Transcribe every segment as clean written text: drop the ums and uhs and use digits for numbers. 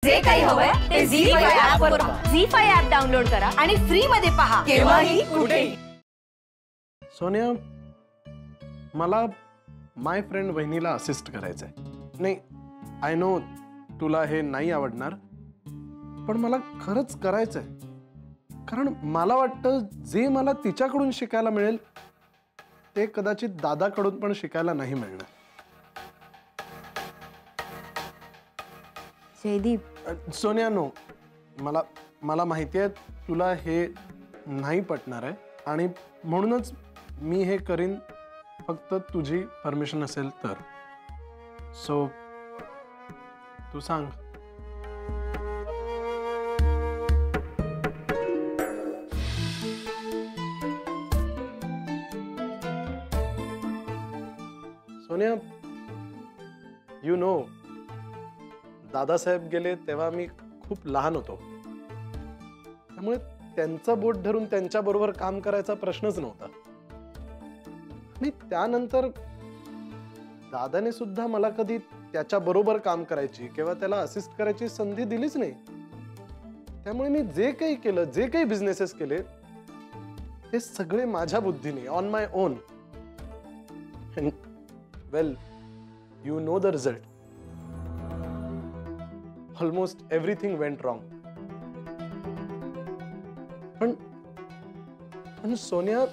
जे काही हवंय ते झी5 ऍप वर पहा. झी5 ऍप डाउनलोड करा आणि फ्री मध्ये पहा केव्हाही कुठेही. सोनिया, मला माय फ्रेंड वहिनीला असिस्ट करायचंय. नाही, आय नो तुला हे नाही आवडणार, पण मला खरंच करायचंय. कारण मला वाटतं जे मला तिच्याकडून शिकायला मिळेल ते कदाचित दादाकडून पण शिकायला नाही मिळणार. जयदीप, सोनिया, नो, मला माहिती आहे तुला हे नाही पटणार आहे आणि म्हणूनच मी हे करीन फक्त तुझी परमिशन असेल तर. सो तू सांग. सोनिया, यू नो, दादासाहेब गेले तेव्हा मी खूप लहान होतो, त्यामुळे त्यांचं बोट धरून त्यांच्या बरोबर काम करायचा प्रश्नच नव्हता. आणि त्यानंतर दादाने सुद्धा मला कधी त्याच्या बरोबर काम करायची किंवा त्याला असिस्ट करायची संधी दिलीच नाही. त्यामुळे मी जे काही केलं, जे काही बिझनेसेस केले ते सगळे माझ्या बुद्धीने, on my on. Well, you know the result. Almost everything went wrong. पण सोनिया,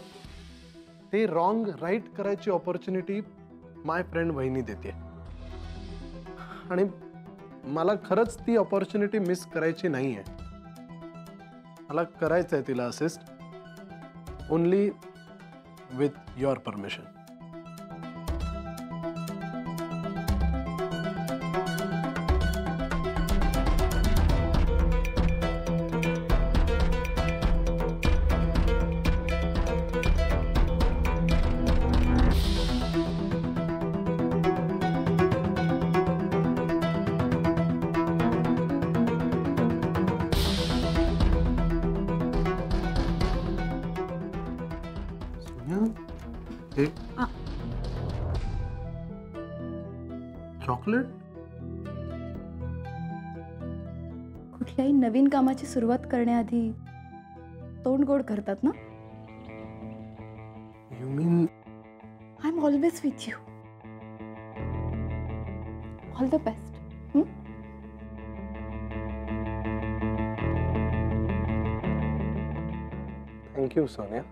ते रॉंग राईट करायची ऑपॉर्च्युनिटी माय फ्रेंड वहिनी देते आणि मला खरंच ती ऑपॉर्च्युनिटी मिस करायची नाहीये. मला करायचंय तिला assist, only with your permission. Chocolate? कुठल्याही नवीन कामाची सुरुवात करण्याआधी तोंड गोड करतात ना. You mean I am always with you. All the best. Thank you Sonia.